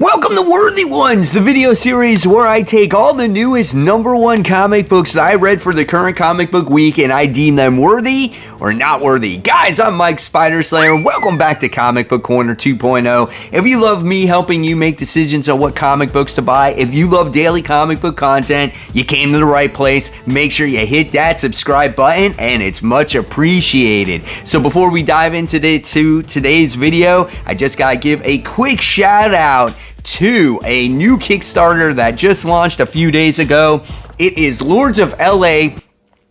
Welcome to Worthy Ones, the video series where I take all the newest #1 comic books that I read for the current comic book week and I deem them worthy or not worthy. Guys, I'm Mike Spider-Slayer. Welcome back to Comic Book Corner 2.0. If you love me helping you make decisions on what comic books to buy, if you love daily comic book content, you came to the right place. Make sure you hit that subscribe button and it's much appreciated. So before we dive into today's video, I just gotta give a quick shout out to a new Kickstarter that just launched a few days ago. It is Lords of LA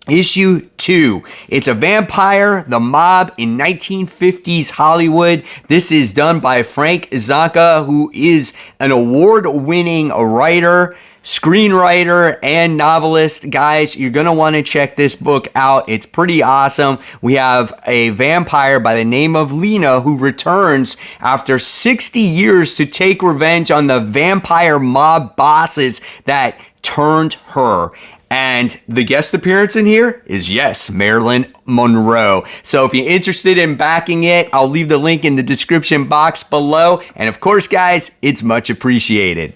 Issue 2. It's a vampire, the mob in 1950s Hollywood. This is done by Frank Zanka, who is an award-winning writer, screenwriter, and novelist. Guys, you're gonna want to check this book out. It's pretty awesome. We have a vampire by the name of Lena who returns after 60 years to take revenge on the vampire mob bosses that turned her. And the guest appearance in here is, yes, Marilyn Monroe. So if you're interested in backing it, I'll leave the link in the description box below. And of course, guys, it's much appreciated.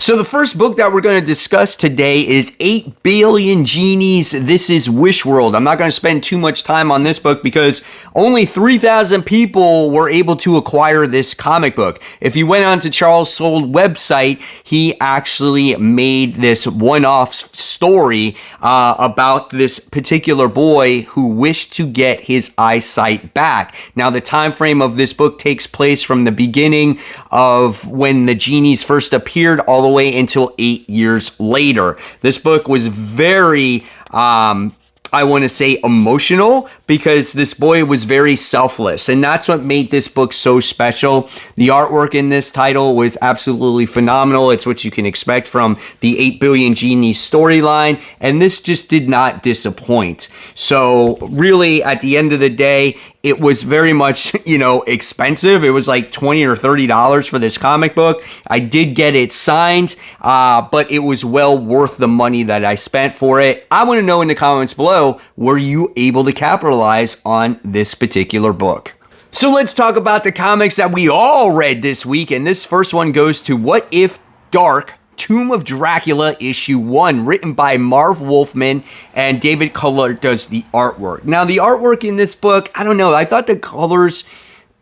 So the first book that we're going to discuss today is 8 Billion Genies. This is Wishworld. I'm not going to spend too much time on this book because only 3,000 people were able to acquire this comic book. If you went onto Charles Soule's website, he actually made this one-off story about this particular boy who wished to get his eyesight back. Now, the time frame of this book takes place from the beginning of when the genies first appeared all the way until 8 years later. This book was very, I want to say, emotional because this boy was very selfless, and that's what made this book so special. The artwork in this title was absolutely phenomenal. It's what you can expect from the 8 Billion Genies storyline, and this just did not disappoint. So really, at the end of the day, it was very much, expensive. It was like $20 or $30 for this comic book. I did get it signed, but it was well worth the money that I spent for it. I want to know in the comments below, were you able to capitalize on this particular book? So let's talk about the comics that we all read this week, and this first one goes to What If Dark? Tomb of Dracula Issue 1, written by Marv Wolfman, and David Culler does the artwork. Now, the artwork in this book, I don't know, I thought the colors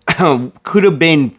could have been,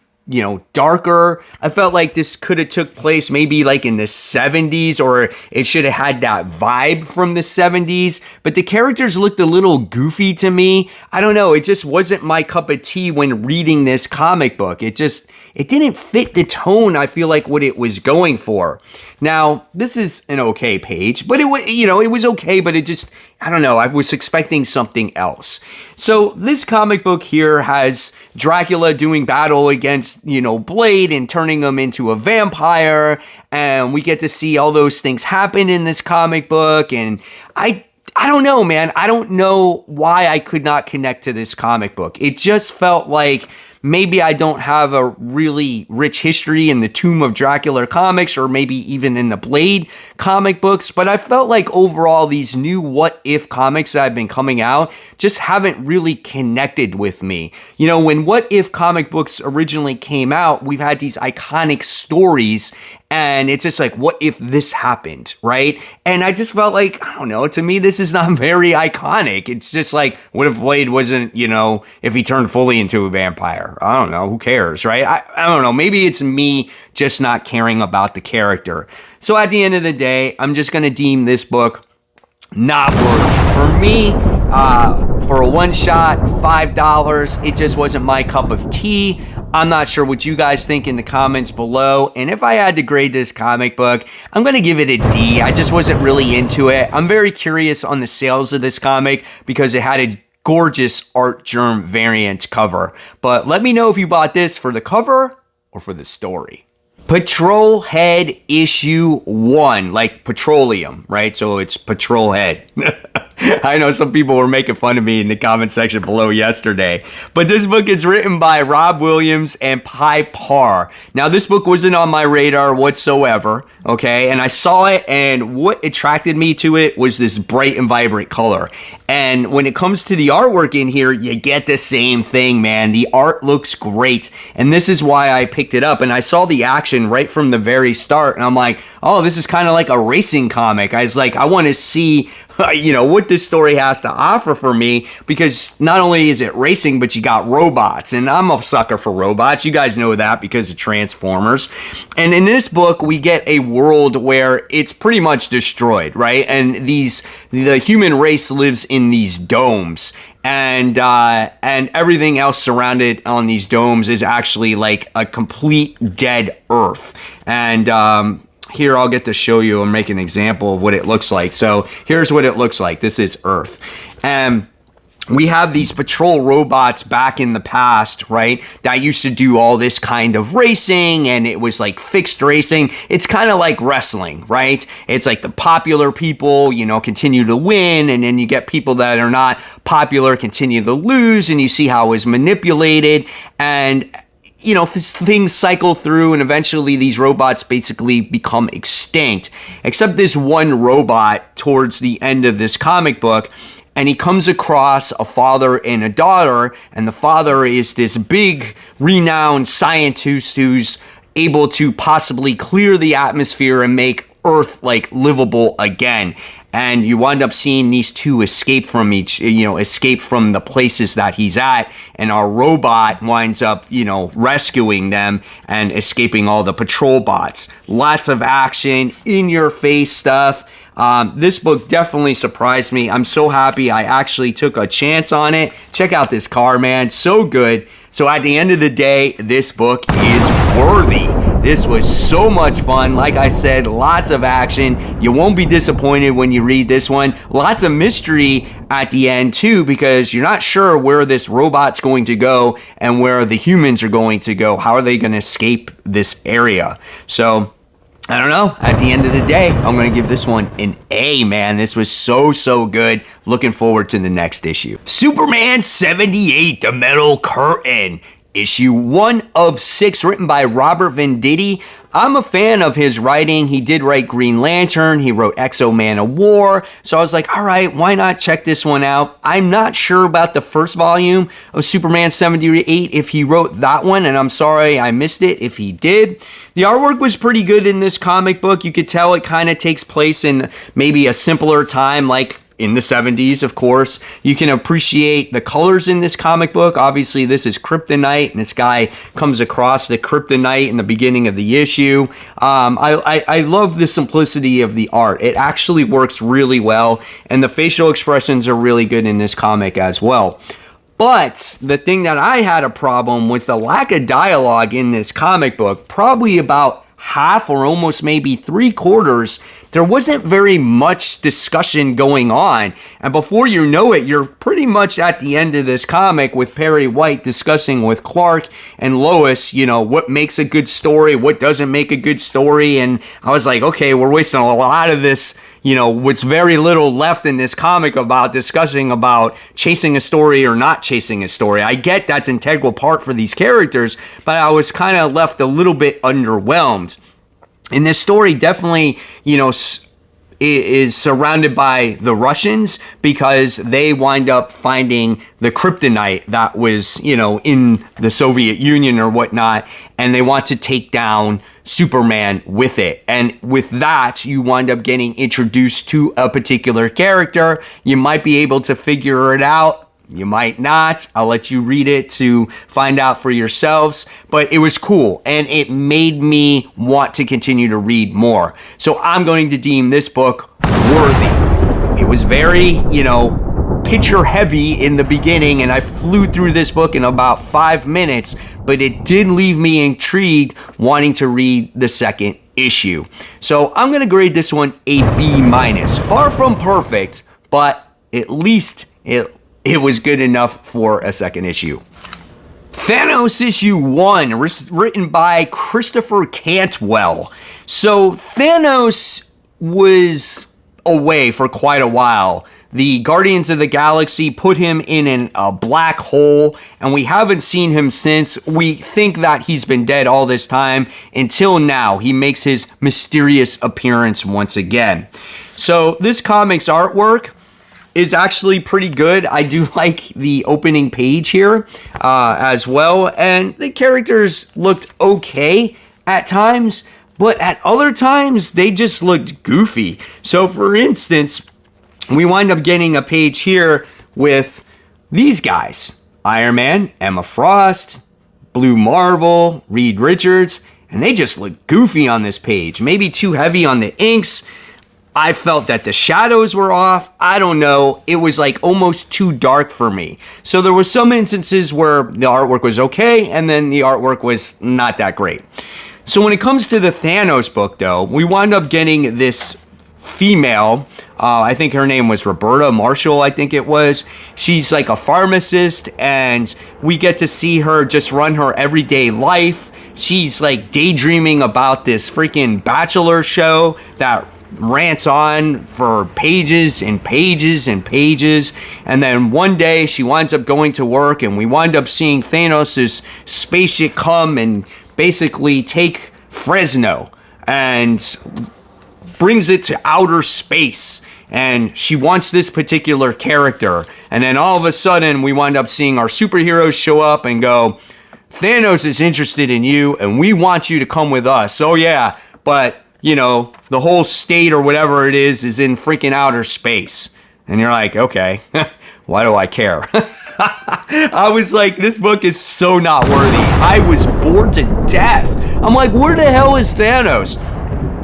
darker. I felt like this could have took place maybe like in the 70s, or it should have had that vibe from the 70s, but the characters looked a little goofy to me. I don't know, it just wasn't my cup of tea when reading this comic book. It didn't fit the tone, I feel like, what it was going for. Now, this is an okay page, but it was okay, but it just, I don't know, I was expecting something else. So this comic book here has Dracula doing battle against, Blade and turning him into a vampire, and we get to see all those things happen in this comic book, and I don't know, man. I don't know why I could not connect to this comic book. It just felt like maybe I don't have a really rich history in the Tomb of Dracula comics, or maybe even in the Blade comic books, but I felt like overall these new What If comics that have been coming out just haven't really connected with me. When What If comic books originally came out, we've had these iconic stories, and it's just like, what if this happened, right? And I just felt like, I don't know, to me, this is not very iconic. It's just like, what if Blade wasn't, if he turned fully into a vampire? I don't know, who cares, right? I don't know, maybe it's me just not caring about the character. So at the end of the day, I'm just going to deem this book not worthy. For me, for a one-shot, $5, it just wasn't my cup of tea. I'm not sure what you guys think in the comments below. And if I had to grade this comic book, I'm going to give it a D. I just wasn't really into it. I'm very curious on the sales of this comic because it had a gorgeous Art Germ variant cover. But let me know if you bought this for the cover or for the story. Patrol Head Issue 1, like petroleum, right? So it's Patrol Head. I know some people were making fun of me in the comment section below yesterday. But this book is written by Rob Williams and Pi Parr. Now, this book wasn't on my radar whatsoever, okay? And I saw it, and what attracted me to it was this bright and vibrant color. And when it comes to the artwork in here, you get the same thing, man. The art looks great. And this is why I picked it up. And I saw the action right from the very start. And I'm like, oh, this is kind of like a racing comic. I was like, I want to see, what this story has to offer for me. Because not only is it racing, but you got robots. And I'm a sucker for robots. You guys know that because of Transformers. And in this book, we get a world where it's pretty much destroyed, right? And the human race lives in these domes, and everything else surrounded on these domes is actually like a complete dead Earth. And here, I'll get to show you and make an example of what it looks like. So here's what it looks like. This is Earth. And we have these patrol robots back in the past, right, that used to do all this kind of racing, and it was like fixed racing. It's kind of like wrestling, right? It's like the popular people, continue to win, and then you get people that are not popular continue to lose, and you see how it was manipulated, and things cycle through, and eventually these robots basically become extinct, except this one robot towards the end of this comic book. And he comes across a father and a daughter, and the father is this big, renowned scientist who's able to possibly clear the atmosphere and make Earth like livable again. And you wind up seeing these two escape from the places that he's at, and our robot winds up, rescuing them and escaping all the patrol bots. Lots of action, in-your-face stuff. This book definitely surprised me. I'm so happy I actually took a chance on it. Check out this car, man. So good. So at the end of the day, this book is worthy. This was so much fun. Like I said, lots of action. You won't be disappointed when you read this one. Lots of mystery at the end, too, because you're not sure where this robot's going to go and where the humans are going to go. How are they going to escape this area? So I don't know. At the end of the day, I'm going to give this one an A, man. This was so good. Looking forward to the next issue. Superman 78, The Metal Curtain. Issue 1 of 6, written by Robert Venditti. I'm a fan of his writing. He did write Green Lantern. He wrote X-O Man of War. So I was like, all right, why not check this one out? I'm not sure about the first volume of Superman 78, if he wrote that one, and I'm sorry I missed it if he did. The artwork was pretty good in this comic book. You could tell it kind of takes place in maybe a simpler time, like in the 70s, of course. You can appreciate the colors in this comic book. Obviously, this is Kryptonite, and this guy comes across the Kryptonite in the beginning of the issue. I love the simplicity of the art. It actually works really well, and the facial expressions are really good in this comic as well. But the thing that I had a problem was the lack of dialogue in this comic book. Probably about half or almost maybe 3/4, there wasn't very much discussion going on. And before you know it, you're pretty much at the end of this comic with Perry White discussing with Clark and Lois, what makes a good story, what doesn't make a good story. And I was like, okay, we're wasting a lot of this, what's very little left in this comic about discussing about chasing a story or not chasing a story. I get that's an integral part for these characters, but I was kind of left a little bit underwhelmed. And this story definitely, is surrounded by the Russians, because they wind up finding the kryptonite that was, in the Soviet Union or whatnot, and they want to take down Superman with it. And with that, you wind up getting introduced to a particular character. You might be able to figure it out. You might not. I'll let you read it to find out for yourselves. But it was cool, and it made me want to continue to read more. So I'm going to deem this book worthy. It was very, picture heavy in the beginning, and I flew through this book in about 5 minutes, but it did leave me intrigued, wanting to read the second issue. So I'm going to grade this one a B-. Far from perfect, but at least it was good enough for a second issue. Thanos issue 1, written by Christopher Cantwell. So Thanos was away for quite a while. the Guardians of the Galaxy put him in a black hole, and we haven't seen him since. We think that he's been dead all this time until now. He makes his mysterious appearance once again. So this comic's artwork is actually pretty good. I do like the opening page here as well, and the characters looked okay at times, but at other times they just looked goofy. So for instance, we wind up getting a page here with these guys: Iron Man, Emma Frost, Blue Marvel, Reed Richards, and they just look goofy on this page. Maybe too heavy on the inks. I felt that the shadows were off. I don't know. It was like almost too dark for me. So there were some instances where the artwork was okay, and then the artwork was not that great. So when it comes to the Thanos book, though, we wind up getting this female. I think her name was Roberta Marshall, I think it was. She's like a pharmacist, and we get to see her just run her everyday life. She's like daydreaming about this freaking Bachelor show that rants on for pages and pages and pages, and then one day she winds up going to work, and we wind up seeing Thanos' spaceship come and basically take Fresno and brings it to outer space, and she wants this particular character. And then all of a sudden we wind up seeing our superheroes show up and go, Thanos is interested in you and we want you to come with us. Oh yeah, but you know, the whole state or whatever it is in freaking outer space. And you're like, okay, why do I care? I was like, this book is so not worthy. I was bored to death. I'm like, where the hell is Thanos?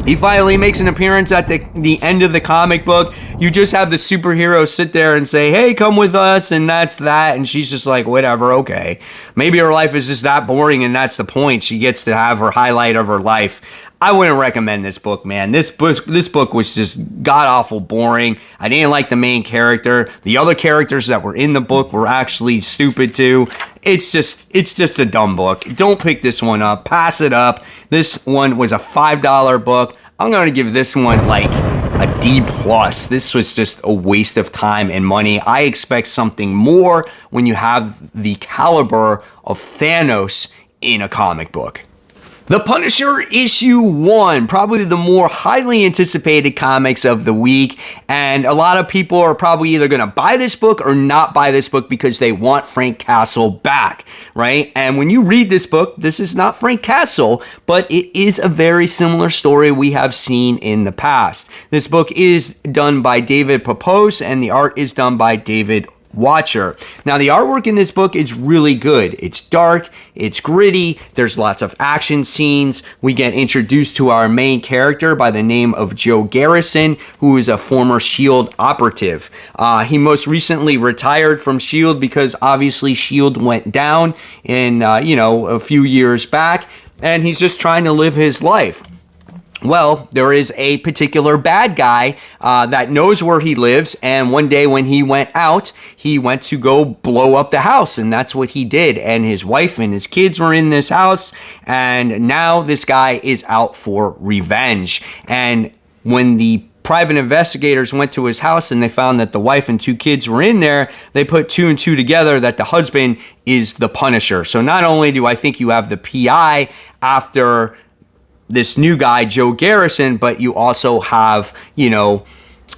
He finally makes an appearance at the end of the comic book. You just have the superhero sit there and say, hey, come with us, and that's that. And she's just like, whatever, okay. Maybe her life is just that boring, and that's the point. She gets to have her highlight of her life. I wouldn't recommend this book, man. This book was just god-awful boring. I didn't like the main character. The other characters that were in the book were actually stupid too. It's just a dumb book. Don't pick this one up. Pass it up. This one was a $5 book. I'm going to give this one like a D+. This was just a waste of time and money. I expect something more when you have the caliber of Thanos in a comic book. The Punisher issue 1, probably the more highly anticipated comics of the week, and a lot of people are probably either going to buy this book or not buy this book because they want Frank Castle back, right? And when you read this book, this is not Frank Castle, but it is a very similar story we have seen in the past. This book is done by David Pepose, and the art is done by David Watcher. Now, the artwork in this book is really good. It's dark, it's gritty, there's lots of action scenes. We get introduced to our main character by the name of Joe Garrison, who is a former S.H.I.E.L.D. operative. He most recently retired from S.H.I.E.L.D. because obviously S.H.I.E.L.D. went down in, a few years back, and he's just trying to live his life. Well, there is a particular bad guy that knows where he lives, and one day when he went out, he went to go blow up the house, and that's what he did. And his wife and his kids were in this house, and now this guy is out for revenge. And when the private investigators went to his house and they found that the wife and 2 kids were in there, they put 2 and 2 together that the husband is the Punisher. So not only do I think you have the PI after this new guy, Joe Garrison, but you also have,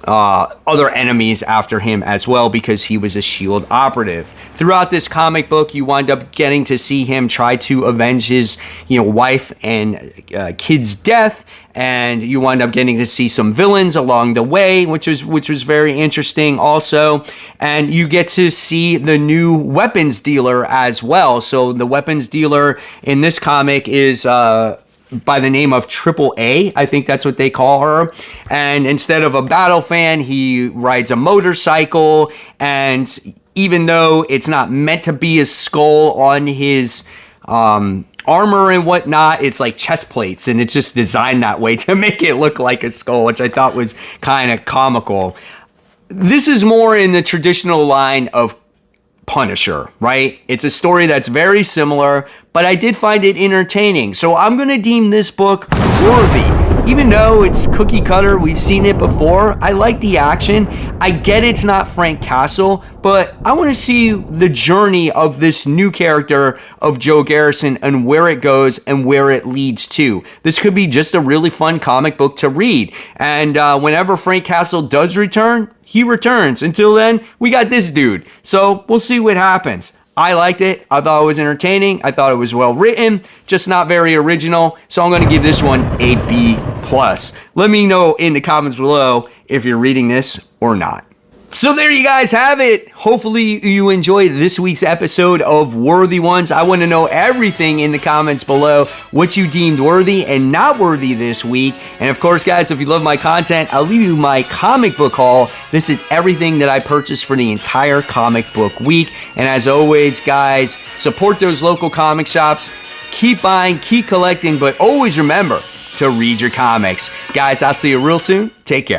other enemies after him as well because he was a S.H.I.E.L.D. operative. Throughout this comic book, you wind up getting to see him try to avenge his, wife and kid's death, and you wind up getting to see some villains along the way, which was very interesting also. And you get to see the new weapons dealer as well. So the weapons dealer in this comic is by the name of Triple A, I think that's what they call her. And instead of a battle fan, he rides a motorcycle. And even though it's not meant to be a skull on his armor and whatnot, it's like chest plates, and it's just designed that way to make it look like a skull, which I thought was kind of comical. This is more in the traditional line of Punisher, right? It's a story that's very similar, but I did find it entertaining. So I'm going to deem this book worthy. Even though it's cookie cutter, we've seen it before, I like the action. I get it's not Frank Castle, but I want to see the journey of this new character of Joe Garrison and where it goes and where it leads to. This could be just a really fun comic book to read. And whenever Frank Castle does return, he returns. Until then, we got this dude. So we'll see what happens. I liked it. I thought it was entertaining. I thought it was well written, just not very original. So I'm going to give this one a B+. Let me know in the comments below if you're reading this or not. So there you guys have it. Hopefully you enjoyed this week's episode of Worthy Ones. I want to know everything in the comments below, what you deemed worthy and not worthy this week. And of course, guys, if you love my content, I'll leave you my comic book haul. This is everything that I purchased for the entire comic book week. And as always, guys, support those local comic shops. Keep buying, keep collecting, but always remember to read your comics. Guys, I'll see you real soon. Take care.